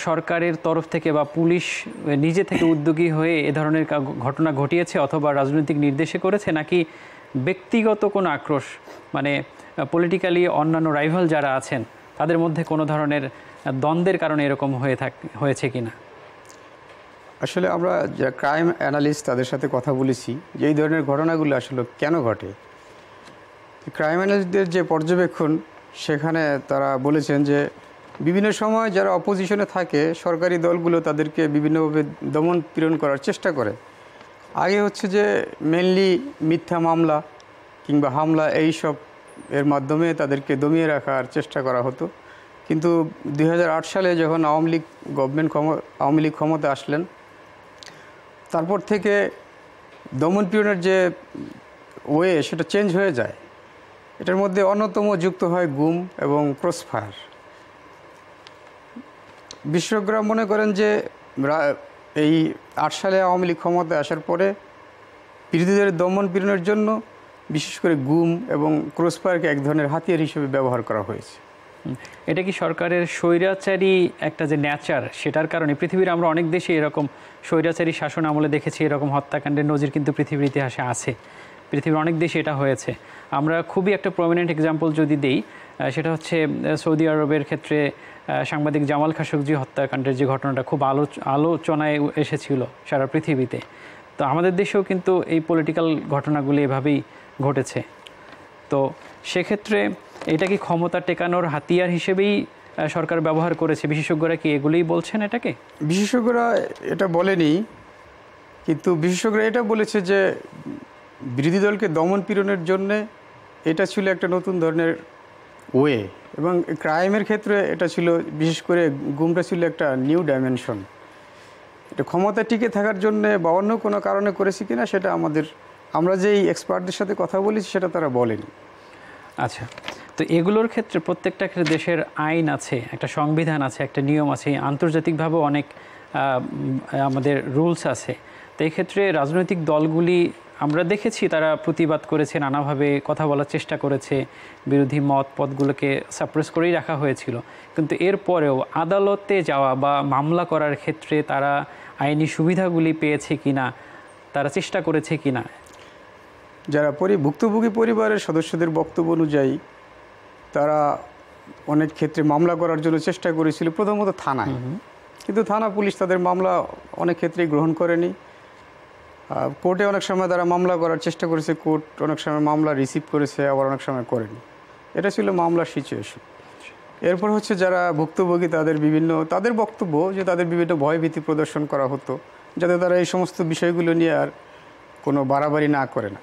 সরকারের তরফ থেকে বা পুলিশ নিজে থেকে উদ্যোগী হয়ে এ ধরনের ঘটনা ঘটিয়েছে অথবা রাজনৈতিক নির্দেশে করেছে, নাকি ব্যক্তিগত কোনো আক্রোশ, মানে পলিটিক্যালি অন্যান্য রাইভাল যারা আছেন তাদের মধ্যে কোনো ধরনের দ্বন্দ্বের কারণে এরকম হয়েছে কিনা? আসলে আমরা যারা ক্রাইম অ্যানালিস্ট তাদের সাথে কথা বলেছি যে এই ধরনের ঘটনাগুলো আসলে কেন ঘটে। ক্রাইম অ্যানালিস্টদের যে পর্যবেক্ষণ, সেখানে তারা বলেছেন যে বিভিন্ন সময় যারা অপোজিশনে থাকে সরকারি দলগুলো তাদেরকে বিভিন্নভাবে দমন পীড়ন করার চেষ্টা করে। আগে হচ্ছে যে মেনলি মিথ্যা মামলা কিংবা হামলা এইসব এর মাধ্যমে তাদেরকে দমিয়ে রাখার চেষ্টা করা হতো। কিন্তু 2008 সালে যখন আওয়ামী লীগ ক্ষমতা আসলেন, তারপর থেকে দমন পীড়নের যে ওয়ে সেটা চেঞ্জ হয়ে যায়। এটার মধ্যে অন্যতম যুক্ত হয় গুম এবং ক্রসফায়ার। বিশেষজ্ঞরা মনে করেন যে এই 8 সালে আওয়ামী লীগ ক্ষমতায় আসার পরে বিরোধীদের দমন পীড়নের জন্য বিশেষ করে গুম এবং ক্রসফায়ারকে এক ধরনের হাতিয়ার হিসেবে ব্যবহার করা হয়েছে। এটা কি সরকারের স্বৈরাচারী একটা যে নেচার, সেটার কারণে? পৃথিবীর আমরা অনেক দেশে এরকম স্বৈরাচারী শাসন আমলে দেখেছি, এরকম হত্যাকাণ্ডের নজির কিন্তু পৃথিবীর ইতিহাসে আছে। পৃথিবীর অনেক দেশে এটা হয়েছে। আমরা খুবই একটা প্রমিনেন্ট এক্সাম্পল যদি দিই, সেটা হচ্ছে সৌদি আরবের ক্ষেত্রে সাংবাদিক জামাল খাশোগজি হত্যাকাণ্ডের যে ঘটনাটা খুব আলোচনায় এসেছিল সারা পৃথিবীতে। তো আমাদের দেশেও কিন্তু এই পলিটিক্যাল ঘটনাগুলি এভাবেই ঘটেছে। তো সেক্ষেত্রে এটা কি ক্ষমতা টেকানোর হাতিয়ার হিসেবেই সরকার ব্যবহার করেছে? বিশেষজ্ঞরা কি এগুলোই বলছেন এটাকে? বিশেষজ্ঞরা এটা বলেনি, কিন্তু বিশেষজ্ঞরা এটা বলেছে যে বিরোধী দলকে দমন পীড়নের জন্যে এটা ছিল একটা নতুন ধরনের ওয়ে, এবং ক্রাইমের ক্ষেত্রে এটা ছিল, বিশেষ করে গুমটা ছিল একটা নিউ ডাইমেনশন। এটা ক্ষমতা টিকে থাকার জন্য বা অন্য কোনো কারণে করেছি কিনা সেটা আমরা যেই এক্সপার্টদের সাথে কথা বলেছি সেটা তারা বলেনি। আচ্ছা, তো এগুলোর ক্ষেত্রে প্রত্যেকটা দেশের আইন আছে, একটা সংবিধান আছে, একটা নিয়ম আছে, আন্তর্জাতিকভাবেও অনেক আমাদের রুলস আছে। তো এই ক্ষেত্রে রাজনৈতিক দলগুলি আমরা দেখেছি তারা প্রতিবাদ করেছে, নানাভাবে কথা বলার চেষ্টা করেছে, বিরোধী পথগুলোকে সাপ্রেস করেই রাখা হয়েছিল। কিন্তু এরপরেও আদালতে যাওয়া বা মামলা করার ক্ষেত্রে তারা আইনি সুবিধাগুলি পেয়েছে কিনা, তারা চেষ্টা করেছে কিনা? যারা ভুক্তভোগী পরিবারের সদস্যদের বক্তব্য অনুযায়ী তারা অনেক ক্ষেত্রে মামলা করার জন্য চেষ্টা করেছিল, প্রথমত থানায়। কিন্তু থানা পুলিশ তাদের মামলা অনেক ক্ষেত্রেই গ্রহণ করেনি। কোর্টে অনেক সময় তারা মামলা করার চেষ্টা করেছে, কোর্ট অনেক সময় মামলা রিসিভ করেছে, আবার অনেক সময় করেনি। এটা ছিল মামলার সিচুয়েশন। এরপর হচ্ছে যারা ভুক্তভোগী তাদের বক্তব্য যে তাদের বিভিন্ন ভয়ভীতি প্রদর্শন করা হতো যাতে তারা এই সমস্ত বিষয়গুলো নিয়ে আর কোনো বাড়াবাড়ি না করে না।